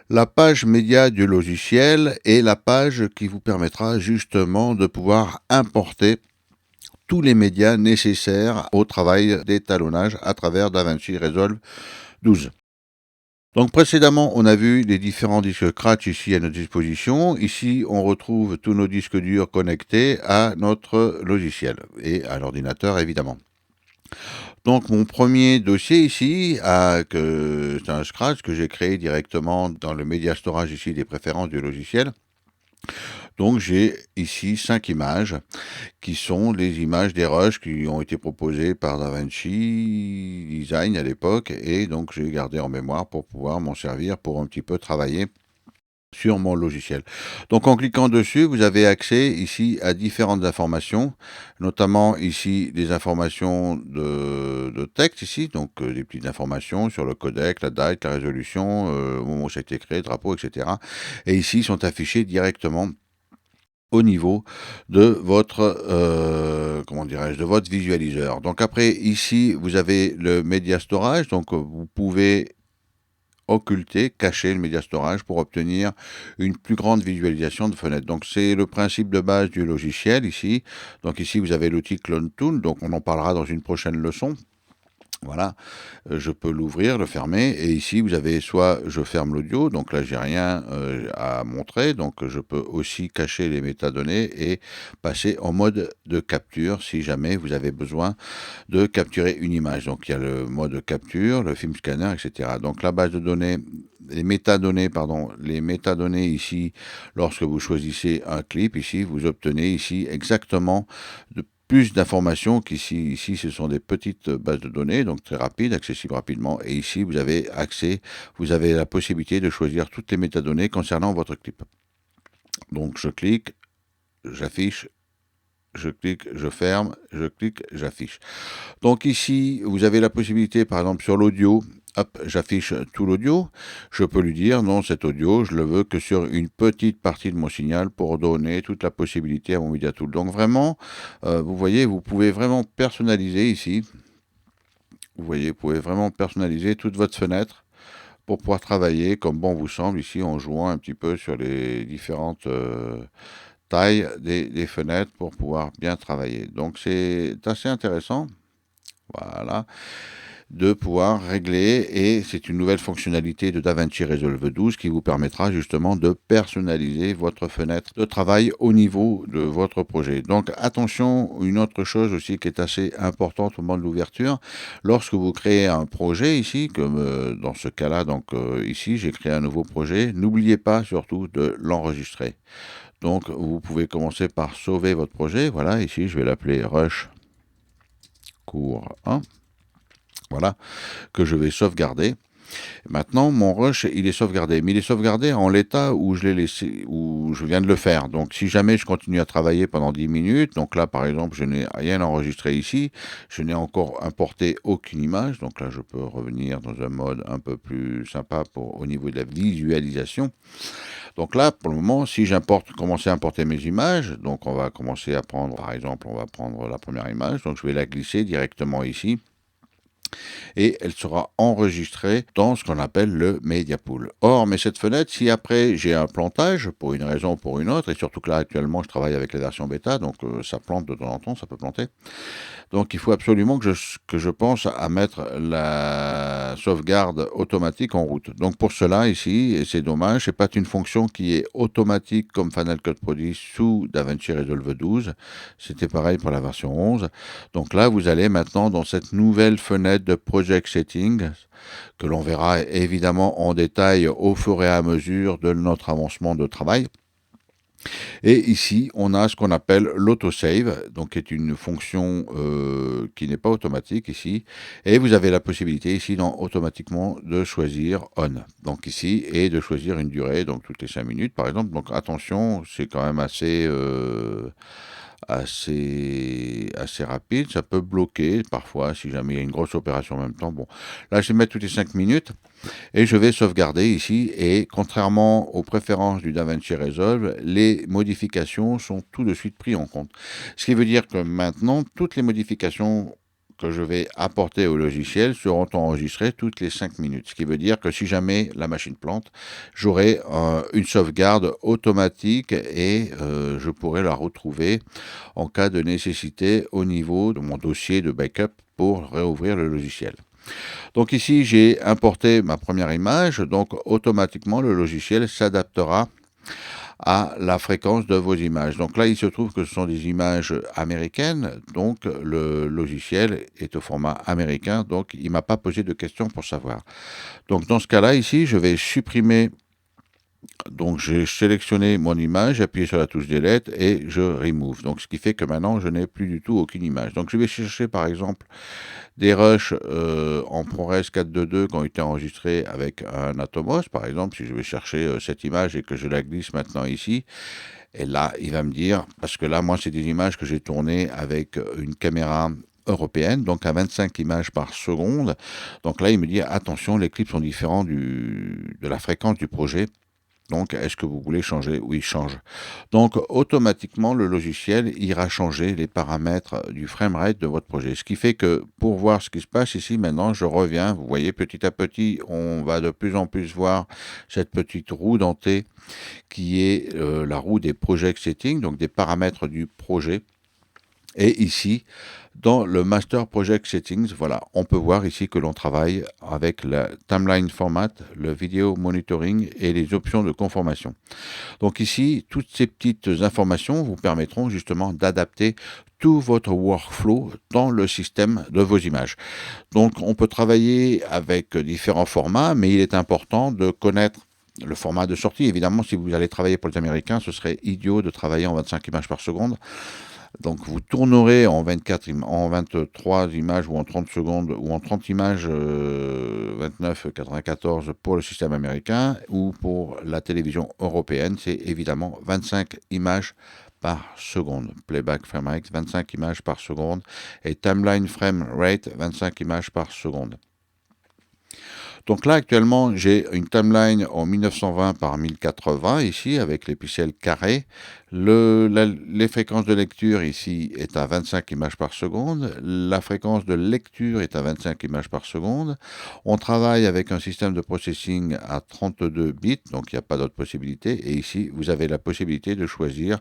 La page média du logiciel est la page qui vous permettra justement de pouvoir importer tous les médias nécessaires au travail d'étalonnage à travers DaVinci Resolve 12. Donc précédemment, on a vu les différents disques Scratch ici à notre disposition. Ici, on retrouve tous nos disques durs connectés à notre logiciel et à l'ordinateur évidemment. Donc mon premier dossier ici, c'est un Scratch que j'ai créé directement dans le Media Storage ici des préférences du logiciel. Donc j'ai ici 5 images qui sont les images des rushs qui ont été proposées par DaVinci Design à l'époque et donc j'ai gardé en mémoire pour pouvoir m'en servir pour un petit peu travailler sur mon logiciel. Donc en cliquant dessus, vous avez accès ici à différentes informations, notamment ici des informations de texte ici, donc des petites informations sur le codec, la date, la résolution, au moment où ça a été créé, drapeau, etc. Et ici sont affichés directement au niveau de votre comment dirais-je, de votre visualiseur. Donc après ici vous avez le Media Storage, donc vous pouvez occulter, cacher le Media Storage pour obtenir une plus grande visualisation de fenêtres. Donc c'est le principe de base du logiciel ici. Donc ici vous avez l'outil Clone Tool, donc on en parlera dans une prochaine leçon. Voilà, je peux l'ouvrir, le fermer, et ici vous avez soit je ferme l'audio, donc là j'ai rien à montrer, donc je peux aussi cacher les métadonnées et passer en mode de capture si jamais vous avez besoin de capturer une image. Donc il y a le mode capture, le film scanner, etc. Donc la base de données, les métadonnées ici, lorsque vous choisissez un clip, ici vous obtenez ici exactement plus d'informations qu'ici. Ici, ce sont des petites bases de données, donc très rapides, accessibles rapidement. Et ici, vous avez accès, vous avez la possibilité de choisir toutes les métadonnées concernant votre clip. Donc, je clique, j'affiche, je clique, je ferme, je clique, j'affiche. Donc ici, vous avez la possibilité, par exemple, sur l'audio, hop, j'affiche tout l'audio. Je peux lui dire, non, cet audio, je le veux que sur une petite partie de mon signal pour donner toute la possibilité à mon Media Tool. Donc vraiment, vous voyez, vous pouvez vraiment personnaliser ici. Vous voyez, vous pouvez vraiment personnaliser toute votre fenêtre pour pouvoir travailler comme bon vous semble ici en jouant un petit peu sur les différentes tailles des fenêtres pour pouvoir bien travailler. Donc c'est assez intéressant. Voilà, de pouvoir régler, et c'est une nouvelle fonctionnalité de DaVinci Resolve 12 qui vous permettra justement de personnaliser votre fenêtre de travail au niveau de votre projet. Donc attention, une autre chose aussi qui est assez importante au moment de l'ouverture, lorsque vous créez un projet ici, comme dans ce cas-là, donc ici j'ai créé un nouveau projet, n'oubliez pas surtout de l'enregistrer. Donc vous pouvez commencer par sauver votre projet, voilà, ici je vais l'appeler Rush cours 1. Voilà, que je vais sauvegarder. Maintenant, mon rush, il est sauvegardé, mais il est sauvegardé en l'état où je l'ai laissé, où je viens de le faire. Donc, si jamais je continue à travailler pendant 10 minutes, donc là, par exemple, je n'ai rien enregistré ici, je n'ai encore importé aucune image, donc là, je peux revenir dans un mode un peu plus sympa au niveau de la visualisation. Donc là, pour le moment, si commencer à importer mes images, donc on va commencer à prendre, par exemple, on va prendre la première image, donc je vais la glisser directement ici, et elle sera enregistrée dans ce qu'on appelle le Media Pool. Or, mais cette fenêtre, si après j'ai un plantage, pour une raison ou pour une autre, et surtout que là actuellement je travaille avec la version bêta, donc ça plante de temps en temps, ça peut planter, donc il faut absolument que je pense à mettre la sauvegarde automatique en route. Donc pour cela ici, et c'est dommage, c'est pas une fonction qui est automatique comme Final Cut Pro 10 sous DaVinci Resolve 12. C'était pareil pour la version 11. Donc là, vous allez maintenant dans cette nouvelle fenêtre de Project Settings, que l'on verra évidemment en détail au fur et à mesure de notre avancement de travail. Et ici, on a ce qu'on appelle l'autosave, donc qui est une fonction qui n'est pas automatique ici. Et vous avez la possibilité ici automatiquement de choisir on. Donc ici, et de choisir une durée, donc toutes les 5 minutes par exemple. Donc attention, c'est quand même assez rapide. Ça peut bloquer parfois si jamais il y a une grosse opération en même temps. Bon, là je vais mettre toutes les 5 minutes. Et je vais sauvegarder ici, et contrairement aux préférences du DaVinci Resolve, les modifications sont tout de suite prises en compte. Ce qui veut dire que maintenant, toutes les modifications que je vais apporter au logiciel seront enregistrés toutes les 5 minutes. Ce qui veut dire que si jamais la machine plante, j'aurai une sauvegarde automatique et je pourrai la retrouver en cas de nécessité au niveau de mon dossier de backup pour réouvrir le logiciel. Donc ici, j'ai importé ma première image, donc automatiquement le logiciel s'adaptera à la fréquence de vos images. Donc là, il se trouve que ce sont des images américaines, donc le logiciel est au format américain, donc il ne m'a pas posé de questions pour savoir. Donc dans ce cas-là, ici, je vais supprimer. Donc j'ai sélectionné mon image, j'ai appuyé sur la touche Delete et je remove. Donc ce qui fait que maintenant je n'ai plus du tout aucune image. Donc je vais chercher par exemple des rushs en ProRes 4.2.2 qui ont été enregistrés avec un Atomos. Par exemple, si je vais chercher cette image et que je la glisse maintenant ici, et là il va me dire, parce que là moi c'est des images que j'ai tournées avec une caméra européenne, donc à 25 images par seconde. Donc là il me dit attention, les clips sont différents de la fréquence du projet. Donc, est-ce que vous voulez changer? Oui, change. Donc, automatiquement, le logiciel ira changer les paramètres du framerate de votre projet. Ce qui fait que, pour voir ce qui se passe ici, maintenant, je reviens. Vous voyez, petit à petit, on va de plus en plus voir cette petite roue dentée qui est la roue des project settings, donc des paramètres du projet. Et ici, dans le Master Project Settings, voilà, on peut voir ici que l'on travaille avec le Timeline Format, le Video Monitoring et les options de conformation. Donc ici, toutes ces petites informations vous permettront justement d'adapter tout votre workflow dans le système de vos images. Donc on peut travailler avec différents formats, mais il est important de connaître le format de sortie. Évidemment, si vous allez travailler pour les Américains, ce serait idiot de travailler en 25 images par seconde. Donc vous tournerez en 23 images ou en 30 secondes ou en 30 images 29,94 pour le système américain ou pour la télévision européenne, c'est évidemment 25 images par seconde. Playback frame rate 25 images par seconde et timeline frame rate 25 images par seconde. Donc là, actuellement, j'ai une timeline en 1920 par 1080 ici, avec les pixels carrés. Les fréquences de lecture ici est à 25 images par seconde. La fréquence de lecture est à 25 images par seconde. On travaille avec un système de processing à 32 bits, donc il n'y a pas d'autre possibilité. Et ici, vous avez la possibilité de choisir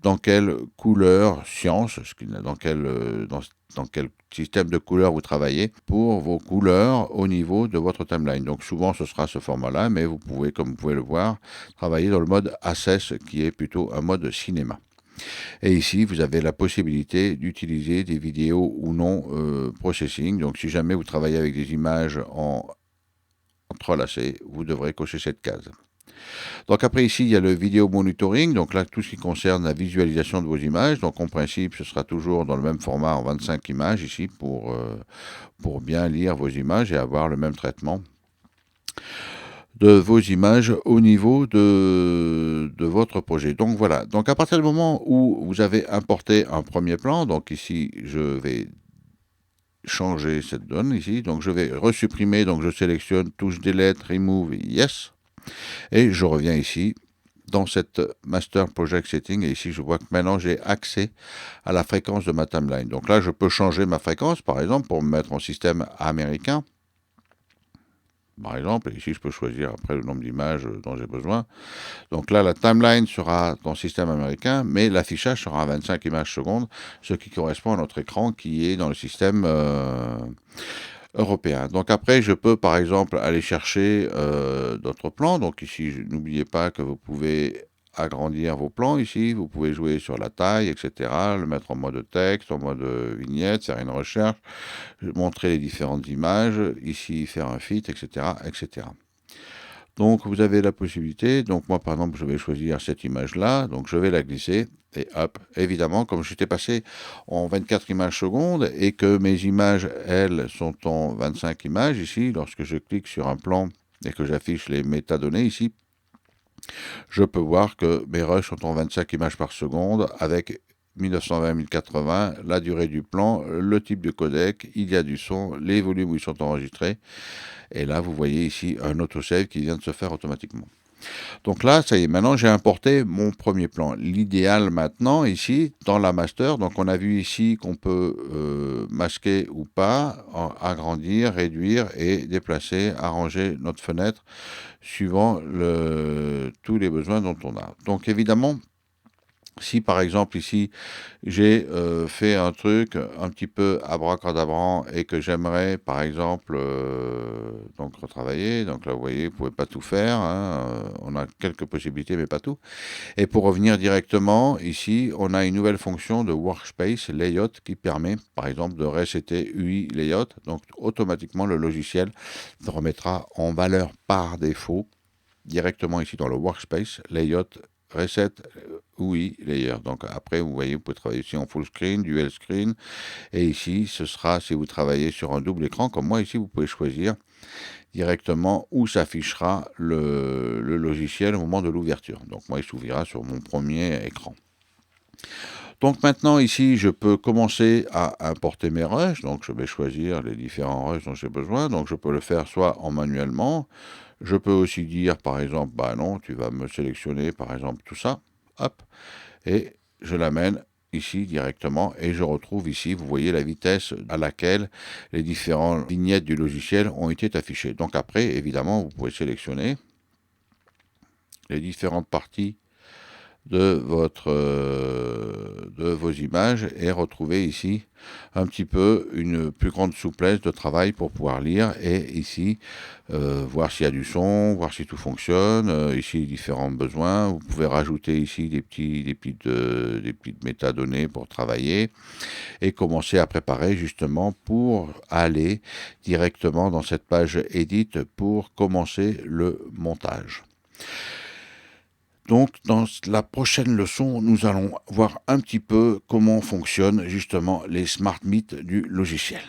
dans quelle couleur science, dans quel système de couleurs vous travaillez pour vos couleurs au niveau de votre timeline. Donc souvent ce sera ce format-là, mais vous pouvez, comme vous pouvez le voir, travailler dans le mode Access qui est plutôt un mode cinéma. Et ici, vous avez la possibilité d'utiliser des vidéos ou non processing. Donc si jamais vous travaillez avec des images en entrelacées, vous devrez cocher cette case. Donc après ici, il y a le vidéo monitoring, donc là tout ce qui concerne la visualisation de vos images. Donc en principe, ce sera toujours dans le même format en 25 images ici pour bien lire vos images et avoir le même traitement de vos images au niveau de votre projet. Donc voilà, donc à partir du moment où vous avez importé un premier plan, donc ici je vais changer cette donne ici, donc je vais resupprimer, donc je sélectionne touche Delete, Remove, Yes. Et je reviens ici dans cette Master Project Setting et ici je vois que maintenant j'ai accès à la fréquence de ma timeline. Donc là je peux changer ma fréquence par exemple pour me mettre en système américain. Par exemple, et ici je peux choisir après le nombre d'images dont j'ai besoin. Donc là la timeline sera dans le système américain, mais l'affichage sera à 25 images secondes, ce qui correspond à notre écran qui est dans le système européen. Donc après, je peux par exemple aller chercher d'autres plans. Donc ici, n'oubliez pas que vous pouvez agrandir vos plans ici. Vous pouvez jouer sur la taille, etc. Le mettre en mode texte, en mode vignette, faire une recherche, montrer les différentes images, ici faire un fit, etc., etc. Donc vous avez la possibilité, donc moi par exemple je vais choisir cette image-là, donc je vais la glisser, et hop, évidemment comme j'étais passé en 24 images secondes, et que mes images, elles, sont en 25 images ici, lorsque je clique sur un plan et que j'affiche les métadonnées ici, je peux voir que mes rushs sont en 25 images par seconde, avec 1920-1080, la durée du plan, le type de codec, il y a du son, les volumes où ils sont enregistrés. Et là, vous voyez ici un autosave qui vient de se faire automatiquement. Donc là, ça y est, maintenant j'ai importé mon premier plan. L'idéal maintenant, ici, dans la master, donc on a vu ici qu'on peut masquer ou pas, agrandir, réduire et déplacer, arranger notre fenêtre suivant tous les besoins dont on a. Donc évidemment, si par exemple ici j'ai fait un truc un petit peu abracadabrant et que j'aimerais par exemple donc retravailler, donc là vous voyez, vous pouvez pas tout faire, hein, on a quelques possibilités mais pas tout. Et pour revenir directement ici, on a une nouvelle fonction de Workspace Layout qui permet par exemple de resetter UI Layout, donc automatiquement le logiciel remettra en valeur par défaut directement ici dans le Workspace Layout Reset UI Layer. Donc après, vous voyez, vous pouvez travailler ici en full screen, dual screen. Et ici, ce sera, si vous travaillez sur un double écran, comme moi ici, vous pouvez choisir directement où s'affichera le logiciel au moment de l'ouverture. Donc moi, il s'ouvrira sur mon premier écran. Donc maintenant ici, je peux commencer à importer mes rushs. Donc je vais choisir les différents rushs dont j'ai besoin. Donc je peux le faire soit en manuellement. Je peux aussi dire par exemple, bah non, tu vas me sélectionner par exemple tout ça. Hop. Et je l'amène ici directement et je retrouve ici, vous voyez la vitesse à laquelle les différentes vignettes du logiciel ont été affichées. Donc après, évidemment, vous pouvez sélectionner les différentes parties de vos images et retrouver ici un petit peu une plus grande souplesse de travail pour pouvoir lire et ici voir s'il y a du son, voir si tout fonctionne, ici les différents besoins. Vous pouvez rajouter ici des petites métadonnées pour travailler et commencer à préparer justement pour aller directement dans cette page Edit pour commencer le montage. Donc, dans la prochaine leçon, nous allons voir un petit peu comment fonctionnent justement les smart bits du logiciel.